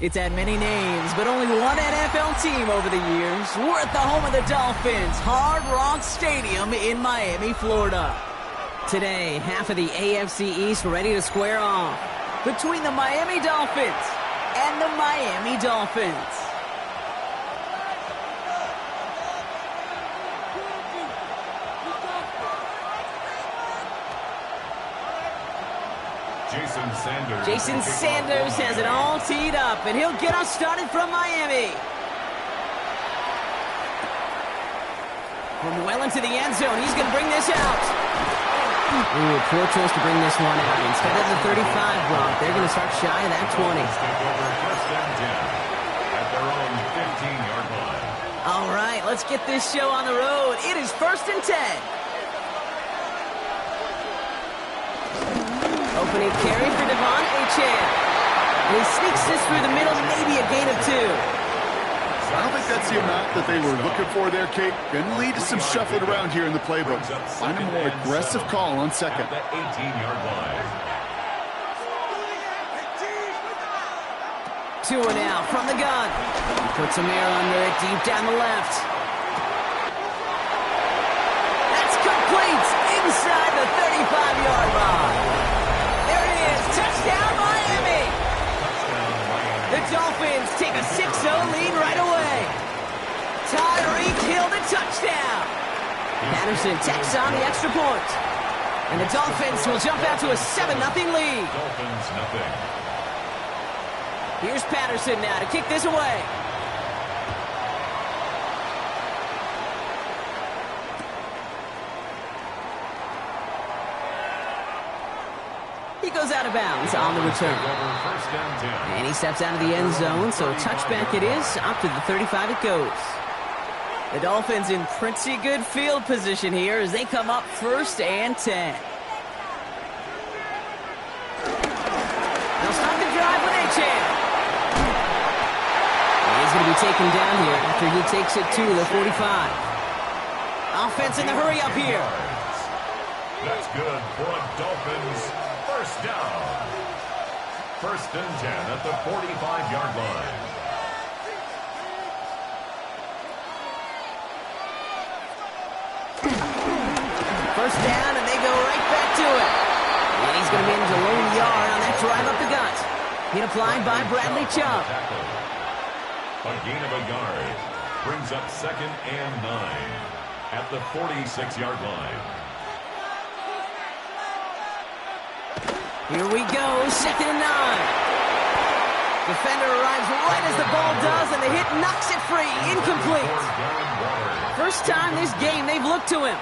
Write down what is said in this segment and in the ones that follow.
It's had many names, but only one NFL team over the years. We're at the home of the Dolphins, Hard Rock Stadium in Miami, Florida. Today, half of the AFC East ready to square off between the Miami Dolphins and the Miami Dolphins. Jason Sanders has it all teed up, and he'll get us started from Miami. From well into the end zone, he's going to bring this out. Ooh, poor choice to bring this one out. Instead of the 35 block, they're going to start shy of that 20. At their own 15-yard line. All right, let's get this show on the road. It is 1st and 10. Opening carry for Devon Achane. And he sneaks this through the middle, maybe a gain of 2. I don't think that's the amount that they were looking for there, Kate. Going to lead to some shuffling around here in the playbook. Find a more aggressive call on second. At the 18-yard line. Tua now from the gun. He puts some air under it, deep down the left. That's complete inside the 35-yard line. There it is, touchdown Miami. The Dolphins take a 6-0 lead right away. Tyreek Hill the touchdown. Patterson tacks on the extra point. And the Dolphins will jump out to a 7-0 lead. Dolphins nothing. Here's Patterson now to kick this away. He goes out of bounds on the return. And he steps out of the end zone, so a touchback it is. Up to the 35 it goes. The Dolphins in pretty good field position here as they come up 1st and 10. They'll start the drive with Achane. He's going to be taken down here after he takes it to the 45. Offense in the hurry up here. That's good for a Dolphins first down. 1st and 10 at the 45-yard line. First down, and they go right back to it. And he's going to manage a lone yard on that drive up the gut. Hit applied by Bradley Chubb. A gain of a yard brings up 2nd and 9 at the 46-yard line. Here we go, 2nd and 9. Defender arrives right as the ball does, and the hit knocks it free, incomplete. First time this game they've looked to him.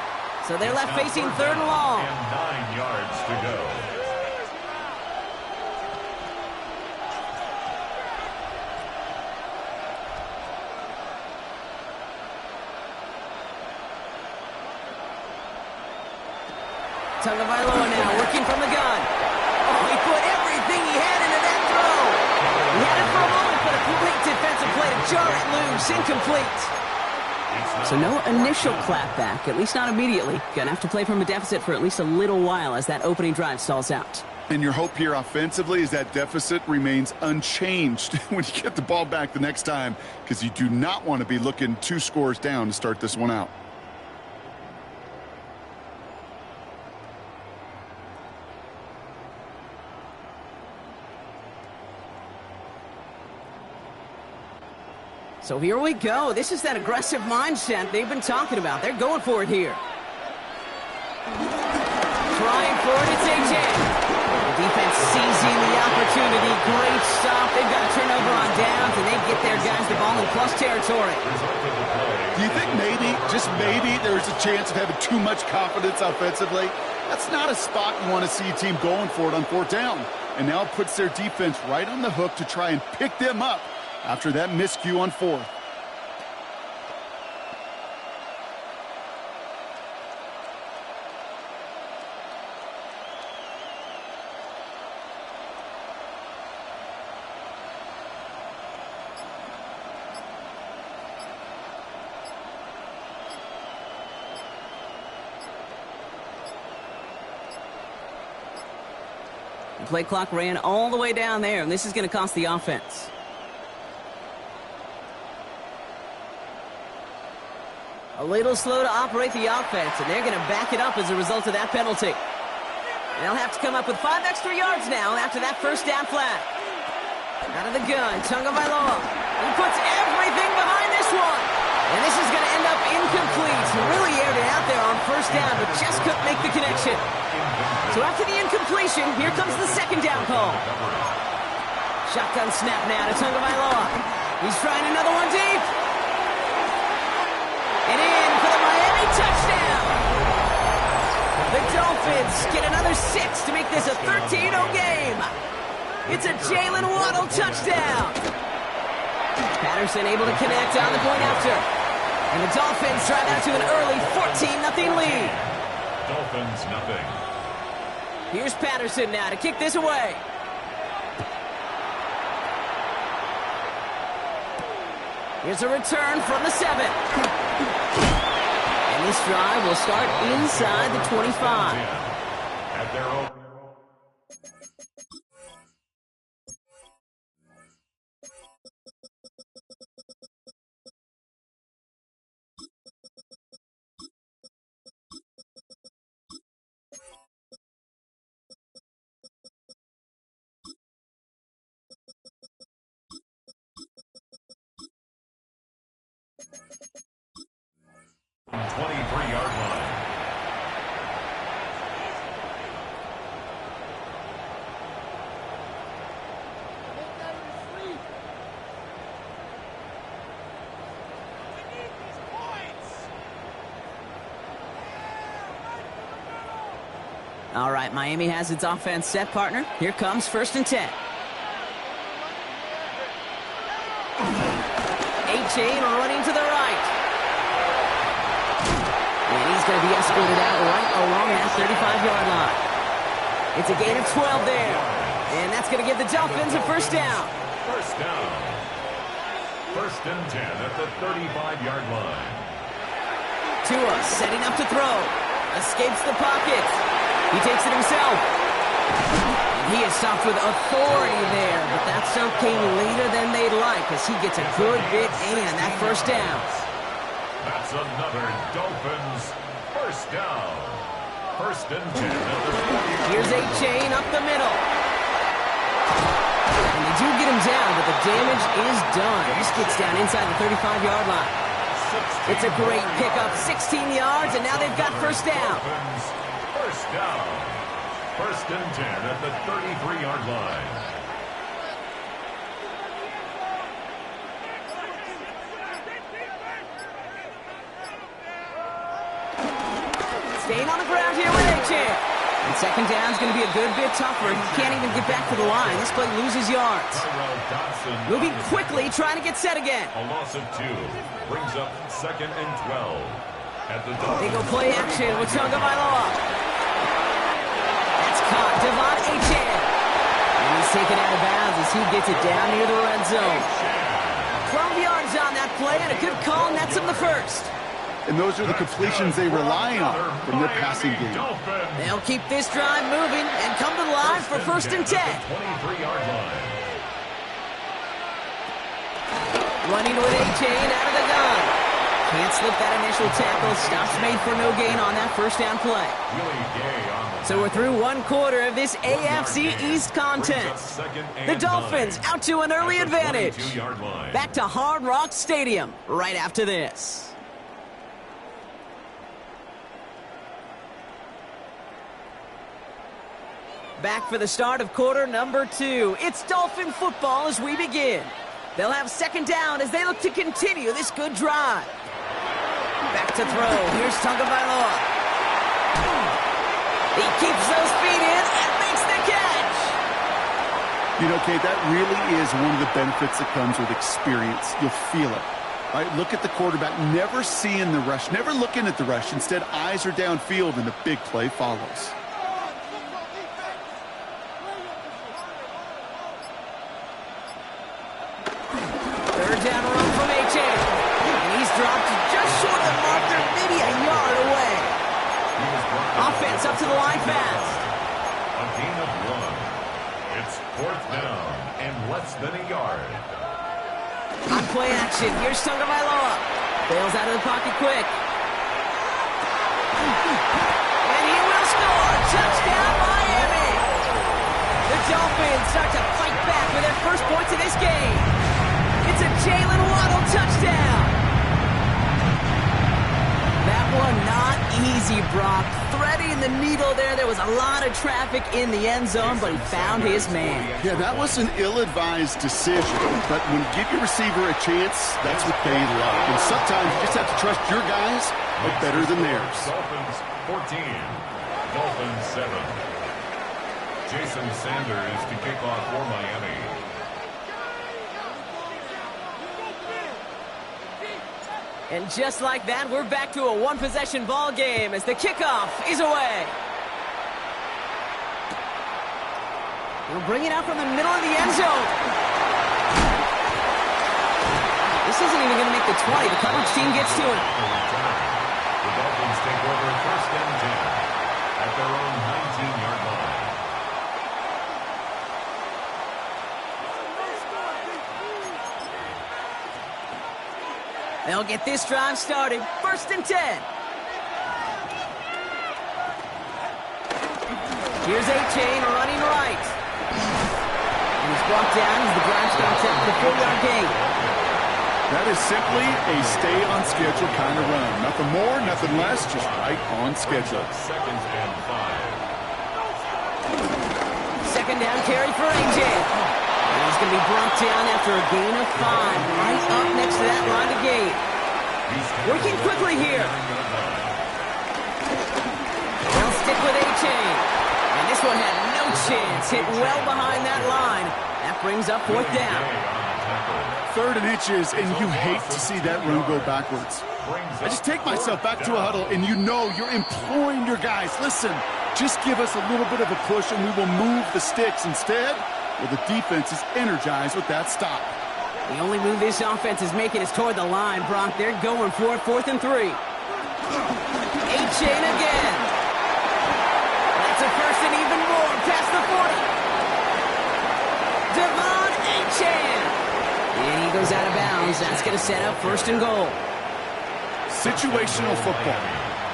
So they're left facing 3rd and long. And 9 yards to go. Tagovailoa now working from the gun. Oh, he put everything he had into that throw. He had it for a moment, but a complete defensive play to jar it loose, incomplete. So no initial clapback, at least not immediately. Gonna have to play from a deficit for at least a little while as that opening drive stalls out. And your hope here offensively is that deficit remains unchanged when you get the ball back the next time, because you do not want to be looking 2 scores down to start this one out. So here we go. This is that aggressive mindset they've been talking about. They're going for it here. Trying for it, it's Achane. The defense seizing the opportunity. Great stop. They've got a turnover on downs, and they get their guys the ball in plus territory. Do you think maybe, just maybe, there's a chance of having too much confidence offensively? That's not a spot you want to see a team going for it on 4th down. And now it puts their defense right on the hook to try and pick them up after that miscue on 4th. The play clock ran all the way down there, and this is going to cost the offense. A little slow to operate the offense, and they're going to back it up as a result of that penalty. They'll have to come up with 5 extra yards now after that first down flag. Out of the gun, Tagovailoa. He puts everything behind this one. And this is going to end up incomplete. He really aired it out there on first down, but just couldn't make the connection. So after the incompletion, here comes the second down call. Shotgun snap now to Tagovailoa. He's trying another one deep. And in for the Miami touchdown. The Dolphins get another 6 to make this a 13-0 game. It's a Jalen Waddle touchdown. Patterson able to connect on the point after. And the Dolphins drive out to an early 14-0 lead. Dolphins nothing. Here's Patterson now to kick this away. Here's a return from the 7. And this drive will start inside the 25. At their own. All right, Miami has its offense set, partner. Here comes 1st and 10. A-Chain running to the right. And he's going to be escorted out right along that 35-yard line. It's a gain of 12 there. And that's going to give the Dolphins a first down. First down. 1st and 10 at the 35-yard line. Tua setting up to throw. Escapes the pocket. He takes it himself. And he is stopped with authority there, but that stop came later than they'd like as he gets a good bit and that first down. That's another Dolphins first down. 1st and 10 at the 40. Here's A-Chain up the middle. And they do get him down, but the damage is done. He just gets down inside the 35-yard line. It's a great pickup, 16 yards, and now they've got first down. First down. 1st and 10 at the 33-yard line. Staying on the ground here with A-Chain. And second down is going to be a good bit tougher. He can't even get back to the line. This play loses yards. Moving quickly, trying to get set again. A loss of 2 brings up 2nd and 12. At the they go play action with Tagovailoa. That's caught. Devon A-Chain. And he's taken out of bounds as he gets it down near the red zone. 12 yards on that play and a good call, nets him the first. And those are the completions they rely on from their passing game. They'll keep this drive moving and come to the line for 1st and 10. 23-yard line. Running with A-Chain out of the gun. Can't slip that initial tackle. Stops made for no gain on that first down play. So we're through one quarter of this AFC East contest. The Dolphins out to an early advantage. Back to Hard Rock Stadium right after this. Back for the start of quarter number 2. It's Dolphin football as we begin. They'll have second down as they look to continue this good drive. Back to throw. Here's Tagovailoa. He keeps those feet in and makes the catch. You know, Kate, that really is one of the benefits that comes with experience. You'll feel it. All right, look at the quarterback, never seeing the rush, never looking at the rush. Instead, eyes are downfield, and the big play follows. Down run from A-Chain. And he's dropped just short of the marker, maybe a yard away. Offense up to the line fast. A gain of 1. It's 4th down and less than a yard. On play action, here's Tagovailoa. Bails out of the pocket quick. And he will score. Touchdown, Miami. The Dolphins start to fight back with their first points of this game. It's a Jalen Waddle touchdown. That one not easy, Brock. Threading the needle there. There was a lot of traffic in the end zone, but he found his man. Yeah, that was an ill-advised decision. But when you give your receiver a chance, that's what they love. And sometimes you just have to trust your guys are better than theirs. Dolphins 14, Dolphins 7. Jason Sanders to kick off for Miami. And just like that, we're back to a one-possession ball game as the kickoff is away. We'll bring it out from the middle of the end zone. This isn't even going to make the 20. The coverage team gets to it. The Dolphins take over first and 10 at their own 19-yard line. They'll get this drive started. First and 10. Here's A-Chain running right. And he's brought down as the drive stops at the 4-yard gain. That is simply a stay-on-schedule kind of run. Nothing more, nothing less, just right on schedule. Second and 5. Second down carry for A.J. And he's going to be brought down after a gain of 5. Right up next to that line of gate. Working quickly here. They'll stick with A-Chain. And this one had no chance. Hit well behind that line. That brings up fourth down. 3rd and inches, and you hate to see that run go backwards. I just take myself back to a huddle, and you know you're imploring your guys, listen, just give us a little bit of a push, and we will move the sticks. Instead, well, the defense is energized with that stop. The only move this offense is making is toward the line, Brock. They're going for it, 4th and 3. A-Chain again. That's a first and even more past the 40. Devon A-Chain. And he goes out of bounds. That's going to set up 1st and goal. Situational football.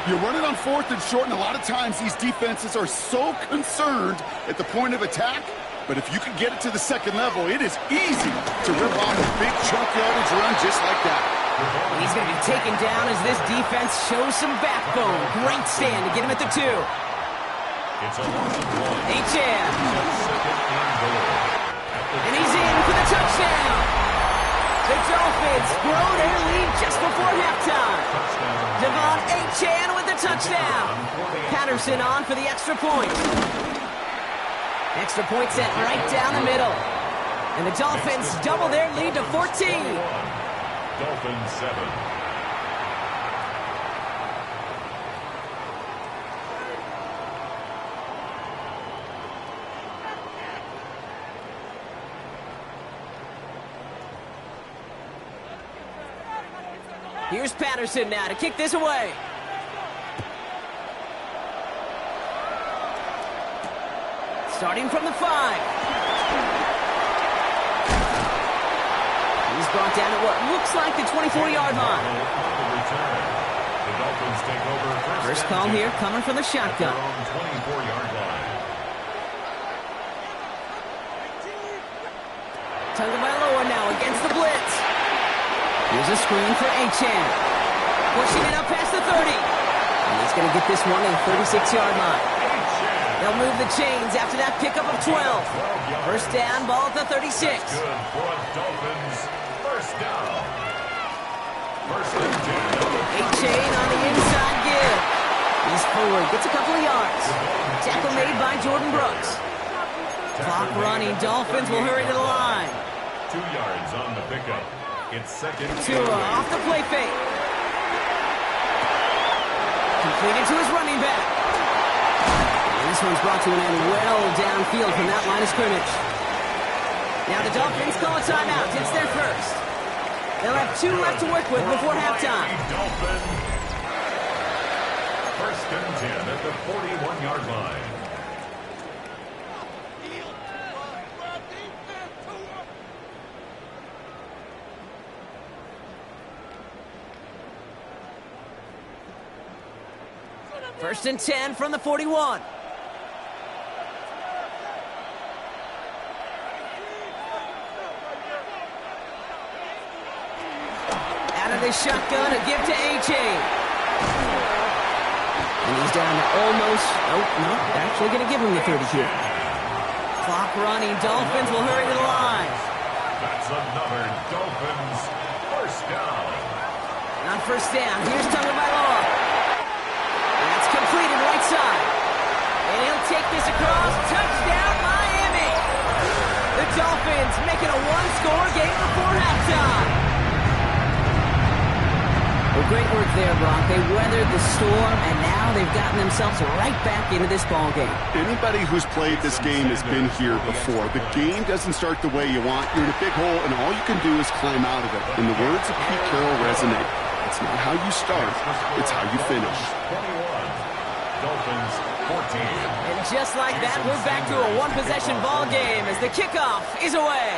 You're running on 4th and short, and a lot of times these defenses are so concerned at the point of attack. But if you can get it to the second level, it is easy to rip off a big chunk yardage run just like that. He's going to be taken down as this defense shows some backbone. Great stand to get him at the 2. It's a loss of 1. H.M. Second and goal. And he's in for the touchdown. The Dolphins grow their lead just before halftime. Devon A-Chan with the touchdown. Patterson on for the extra point. Extra point set right down the middle. And the Dolphins double their lead to 14. Dolphins 7. Here's Patterson now to kick this away. Starting from the 5. He's brought down at what looks like the 24-yard line. The Dolphins take over First call here coming from the shotgun. 24-yard line. Tagovailoa now against the blitz. Here's a screen for A-Chan. Pushing it up past the 30. And he's going to get this one to the 36-yard line. They'll move the chains after that pickup of 12. First down, ball at the 36. Good for Dolphins. First down. First and 10. A-Chain on the inside give. He's forward, gets a couple of yards. Tackle made by Jordan Brooks. Clock running, Dolphins will hurry to the line. 2 yards on the pickup. It's second. Tua off the play fake. Completed to his running back. And this one's brought to an end well downfield from that line of scrimmage. Now the Dolphins call a timeout. It's their first. They'll have 2 left to work with before halftime. First and 10 at the 41-yard line. First and 10 from the 41. Out of the shotgun, a give to A.J. And he's down to almost, actually going to give him the 30 here. Clock running, Dolphins will hurry to the line. That's another Dolphins first down. On first down, here's Tagovailoa. That's completed right side. And he'll take this across. Touchdown, Miami. The Dolphins making a one-score game before halftime. Well, great work there, Brock. They weathered the storm, and now they've gotten themselves right back into this ball game. Anybody who's played this game has been here before. The game doesn't start the way you want. You're in a big hole, and all you can do is climb out of it. And the words of Pete Carroll resonate. It's not how you start, it's how you finish. 21. Dolphins 14. And just like that, we're back to a one-possession ball game as the kickoff is away.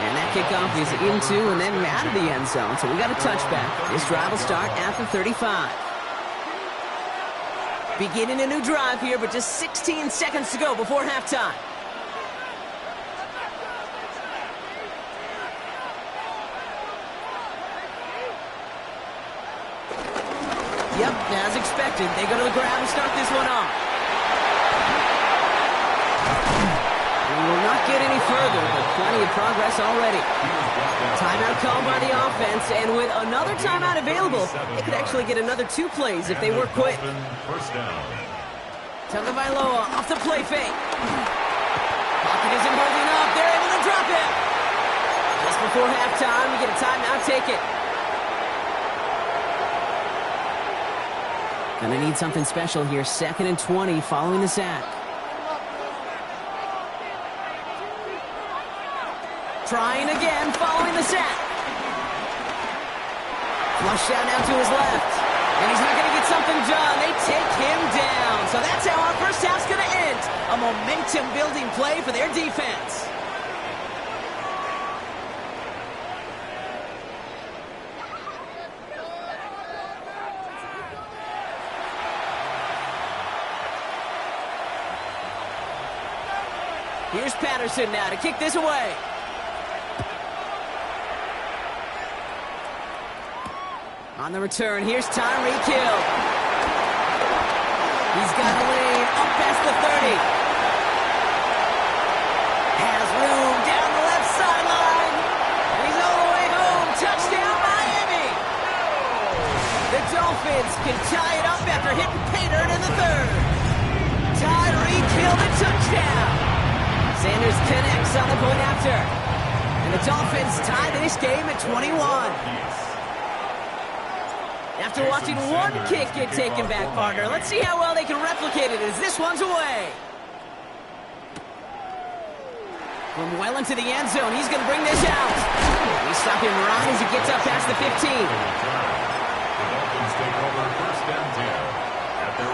And that kickoff is into and then out of the end zone. So we got a touchback. This drive will start at the 35. Beginning a new drive here, but just 16 seconds to go before halftime. Yep, as expected, they go to the grab and start this one off. We will not get any further, but plenty of progress already. Timeout called by the offense, and with another timeout available, they could actually get another 2 plays if they work quick. First down. Tagovailoa off the play fake. Pocket isn't holding up. They're able to drop it. Just before halftime, we get a timeout, take it. Gonna need something special here. 2nd and 20 following the sack. Trying again following the sack. Flush out now to his left. And he's not going to get something done. They take him down. So that's how our first half's going to end. A momentum-building play for their defense. Here's Patterson now to kick this away. On the return, here's Tyreek Hill. He's got a lead up past the 30. Has room down the left sideline. And he's all the way home. Touchdown, Miami. The Dolphins can tie it up after hitting pay dirt in the 3rd. Tyreek Hill, the touchdown. Sanders connects on the point after. And the Dolphins tie this game at 21. After watching one kick get taken back, partner, let's see how well they can replicate it as this one's away. From well into the end zone, he's going to bring this out. We stop him right as he gets up past the 15.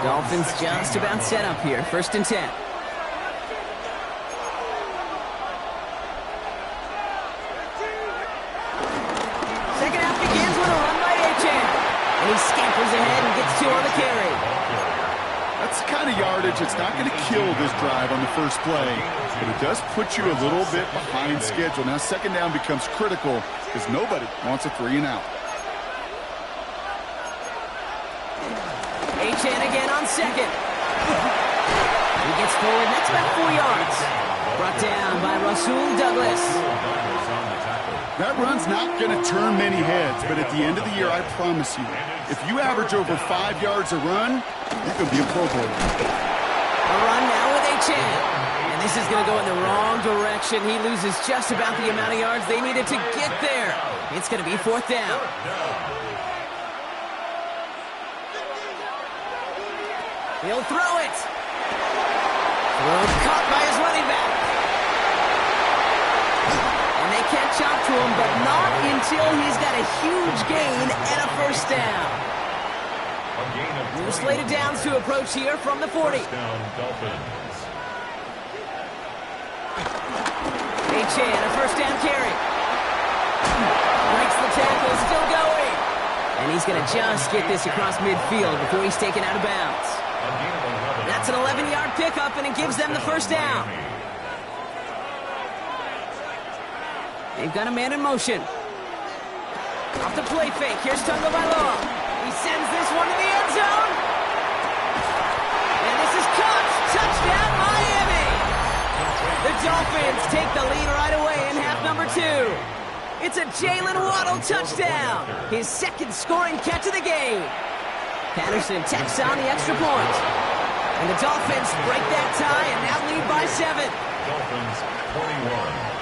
Dolphins just about set up here. 1st and 10. Second half begins with a run by A-Chan. And he scampers ahead and gets 2 on the carry. That's the kind of yardage that's not going to kill this drive on the first play, but it does put you a little bit behind schedule. Now 2nd down becomes critical because nobody wants a 3 and out. A-Chan again on 2nd. He gets forward, that's about 4 yards. Brought down by Rasul Douglas. That run's not going to turn many heads, but at the end of the year, I promise you, if you average over 5 yards a run, you can be a Pro Bowler. A run now with A-Chan. And this is going to go in the wrong direction. He loses just about the amount of yards they needed to get there. It's going to be 4th down. He'll throw it. Throw caught by his running back. And they catch up to him, but not until he's got a huge gain and a 1st down. New slated downs to approach here from the 40. A-Chan, a 1st down carry. Breaks the tackle, still going. And And he's going to just get this across midfield before he's taken out of bounds. That's an 11-yard pickup, and it gives them the first down. They've got a man in motion. Off the play fake. Here's Tagovailoa. He sends this one to the end zone. And this is caught. Touchdown, Miami. The Dolphins take the lead right away in half number 2. It's a Jalen Waddle touchdown. His second scoring catch of the game. Patterson tacks on the extra point. And the Dolphins break that tie and now lead by 7. Dolphins 21.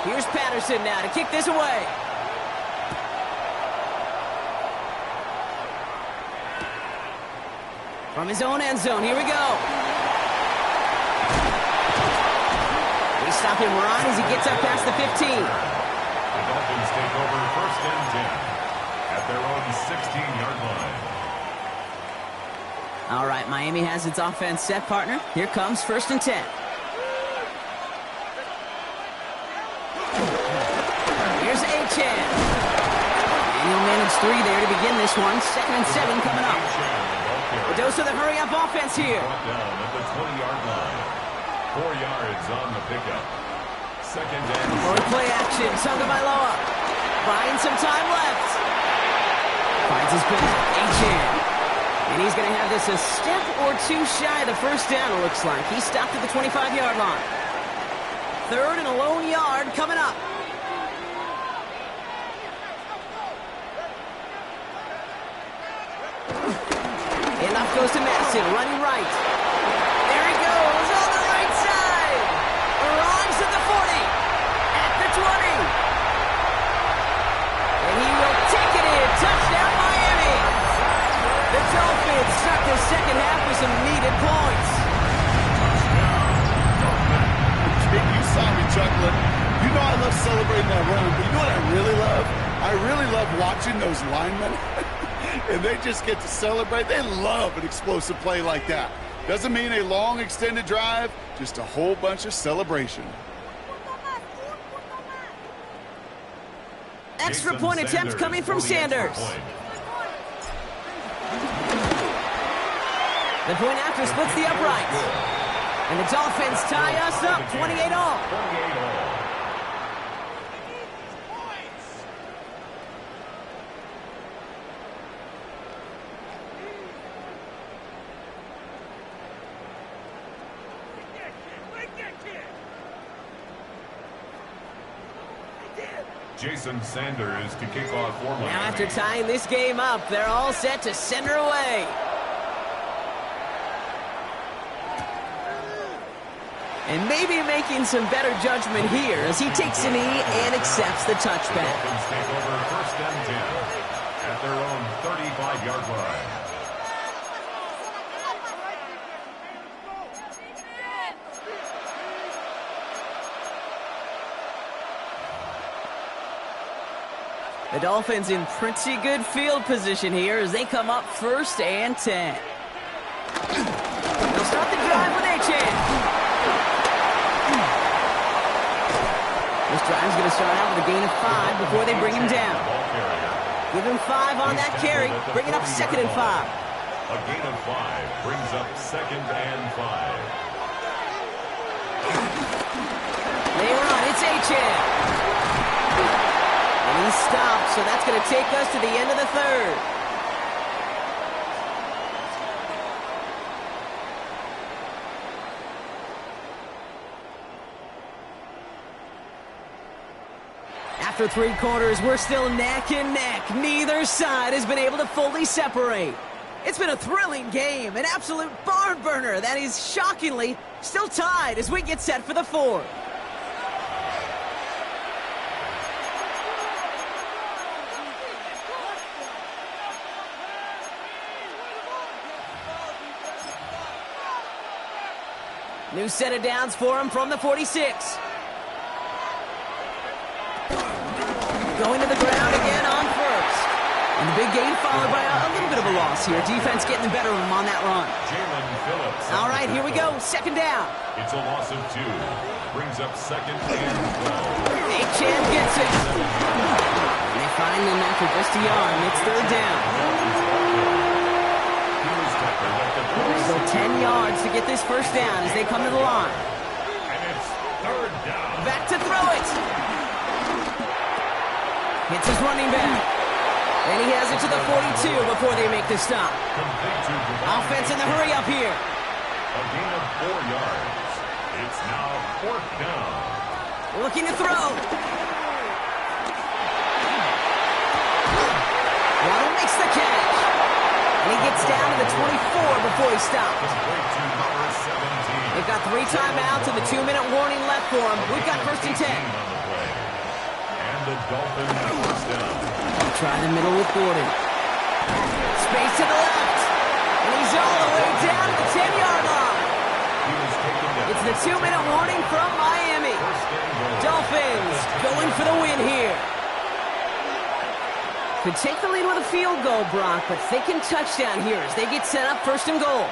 Here's Patterson now to kick this away. From his own end zone, here we go. We stop him right as he gets up past the 15. The Dolphins take over first and 10 at their own 16-yard line. All right, Miami has its offense set, partner. Here comes first and 10. Here's Achan. And he'll manage 3 there to begin this one. 2nd and 7 coming up. A dose of the hurry-up offense here. Brought down at the 20-yard line. 4 yards on the pickup. 2nd and 7. Forward play action. Tagovailoa. Buying some time left. Finds his pitch. Achan. And he's going to have this a step or 2 shy of the first down, it looks like. He stopped at the 25-yard line. 3rd and a lone yard coming up. Enough goes to Madison, running right. There he goes, on the right side. Arrives at the 40, at the 20. And he will take it in. Touchdown, Miami. The Dolphins start the second half with some needed points. You saw me chuckling. You know I love celebrating that run, but you know what I really love? I really love watching those linemen. And they just get to celebrate. They love an explosive play like that. Doesn't mean a long extended drive, just a whole bunch of celebration. Extra point attempt coming from Sanders. The point after splits the uprights. And the Dolphins tie us up 28-all. 28-all. Jason Sanders to kick off for Miami. Now after tying this game up, they're all set to send her away. And maybe making some better judgment here as he takes a knee and accepts the touchback. The Dolphins take over first and 10 at their own 35-yard line. The Dolphins in pretty good field position here as they come up first and 10. They'll start the drive with Achan. This drive's going to start out with a gain of 5 before they bring him down. Give him 5 on that carry. Bring it up 2nd and 5. A gain of 5 brings up 2nd and 5. They run. It's Achan. And he stopped, so that's going to take us to the end of the 3rd. After 3 quarters, we're still neck and neck. Neither side has been able to fully separate. It's been a thrilling game, an absolute barn burner that is shockingly still tied as we get set for the 4th. New set of downs for him from the 46. Going to the ground again on first. And the big gain followed by a little bit of a loss loss here. Defense getting the better of them on that run. All right, here we go. Second down. It's a loss of 2. Brings up second and 12. Chan gets it. And they find them after just a yard. It's third down. So 10 yards to get this first down as they come to the line. And it's third down. Back to throw it. Hits his running back. And he has it to the 42 before they make the stop. Offense in the hurry up here. A gain of 4 yards. It's now fourth down. Looking to throw. Waddle makes the catch. And he gets down to the 24 before he stops. They've got 3 timeouts and the 2-minute warning left for him. We've got first and 10. And the Dolphins have first down. Try the middle with Gordon. Space to the left. And he's all the way down to the 10-yard line. It's the 2-minute warning from Miami. Dolphins going for the win here. Could take the lead with a field goal, Brock, but thinking touchdown here as they get set up first and goal.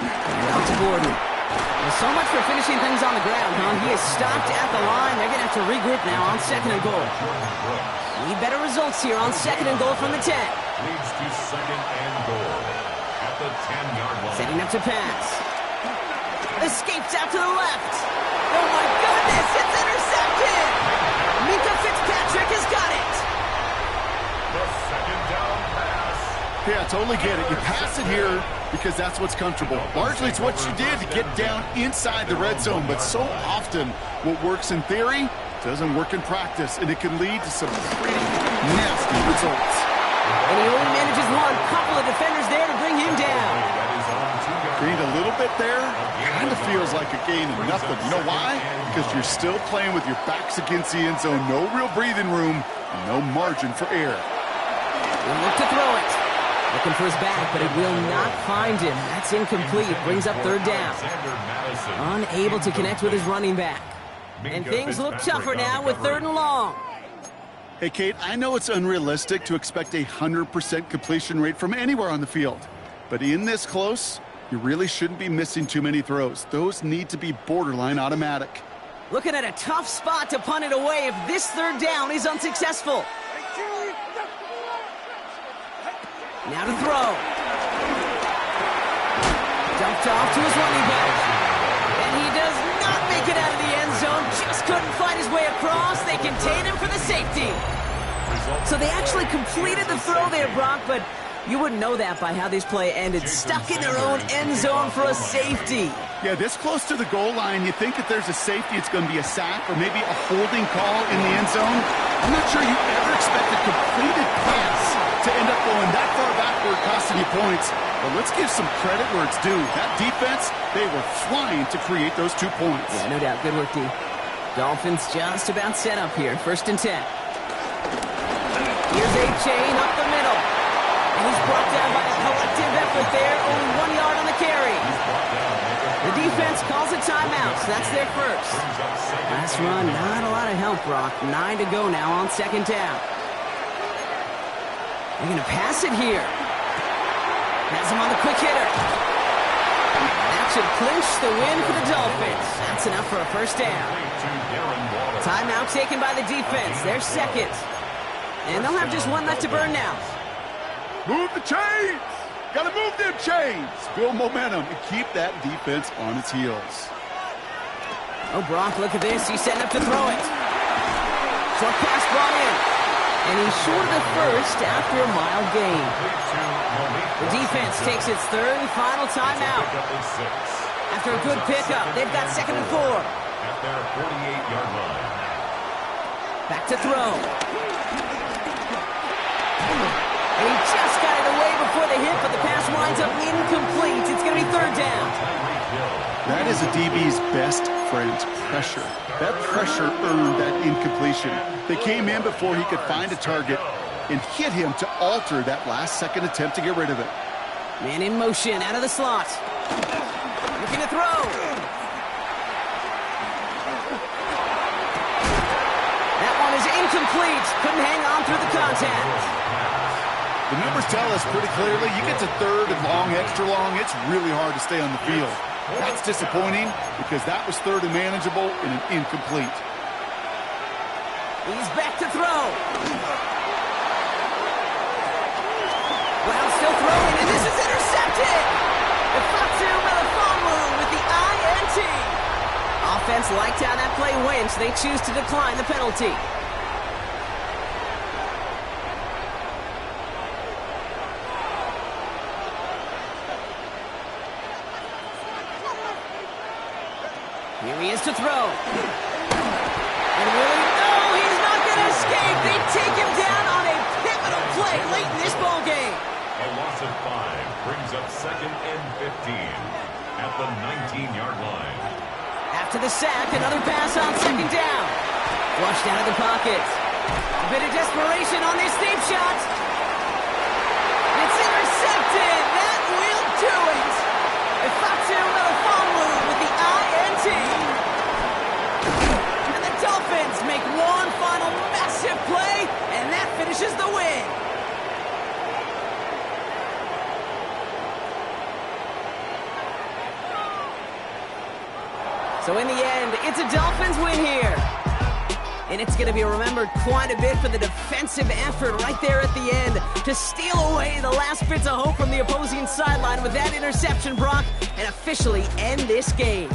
Now to Gordon. Well, so much for finishing things on the ground, huh? He is stopped at the line. They're going to have to regroup now on second and goal. Need better results here on second and goal from the 10. Leads to second and goal at the 10-yard line. Setting up to pass. Escapes out to the left. Oh, my goodness, it's intercepted. Minka Fitzpatrick has got it. The second down pass. Yeah, I totally get it. You pass it here because that's what's comfortable. Largely, it's what you did to get down inside the red zone, but so often what works in theory doesn't work in practice, and it can lead to some pretty nasty results. And he only manages one. Couple of defenders there to bring him down. Gained a little bit there. Kind of feels like a gain of nothing. You know why? Because you're still playing with your backs against the end zone. No real breathing room. No margin for error. He'll look to throw it. Looking for his back, but it will not find him. That's incomplete. Brings up third down. Unable to connect with his running back. And things look tougher now with third and long. Hey, Kate, I know it's unrealistic to expect a 100% completion rate from anywhere on the field. But in this close, you really shouldn't be missing too many throws. Those need to be borderline automatic. Looking at a tough spot to punt it away if this third down is unsuccessful. Now to throw. Dumped off to his running back. And he does not make it out of the end zone. Just couldn't find his way across. They contain him for the safety. So they actually completed the throw there, Brock, but you wouldn't know that by how this play ended. Stuck in their own end zone for a safety. Yeah, this close to the goal line, you think if there's a safety, it's going to be a sack or maybe a holding call in the end zone. I'm not sure you ever expect a completed pass to end up going that far backward, costing you points. But let's give some credit where it's due. That defense, they were flying to create those 2 points. Yeah, no doubt. Good work, D. Dolphins just about set up here. First and 10. Here's a chain up the middle. And he's brought down by a collective effort there. Only 1 yard on the carry. The defense calls a timeout, so that's their first. Last run, not a lot of help, Brock. 9 to go now on second down. They're going to pass it here. Has him on the quick hitter. That should clinch the win for the Dolphins. That's enough for a first down. Timeout taken by the defense. They're second. And they'll have just one left to burn now. Move the chains! Gotta move them chains! Build momentum and keep that defense on its heels. Oh, Brock, look at this. He's setting up to throw it. Short pass brought in. And he's short of the first after a mild gain. The defense takes its third and final timeout. After a good pickup, they've got second and 4. At their 48-yard line. Back to throw. And he just got it away before the hit, but the pass winds up incomplete. It's going to be third down. That is a DB's best friend, pressure. That pressure earned that incompletion. They came in before he could find a target and hit him to alter that last-second attempt to get rid of it. Man in motion, out of the slot. Looking to throw. That one is incomplete. Couldn't hang on through the contact. The numbers tell us pretty clearly, you get to third and long, extra long, it's really hard to stay on the field. That's disappointing because that was third and manageable and an incomplete. He's back to throw. Brown still throwing, and this is intercepted. Ifatu Melifonwu with the INT. Offense liked how that play went, so they choose to decline the penalty. Here he is to throw. And really, no, he's not going to escape. They take him down on a pivotal play late in this ball game. A loss of 5 brings up 2nd and 15 at the 19-yard line. After the sack, another pass on 2nd down. Flushed out of the pocket. A bit of desperation on this deep shot. It's intercepted. That will do it. Ifatu Melifonwu with the INT. And the Dolphins make one final massive play, and that finishes the win. So in the end, it's a Dolphins win here. And it's going to be remembered quite a bit for the defensive effort right there at the end to steal away the last bits of hope from the opposing sideline with that interception, Brock, and officially end this game.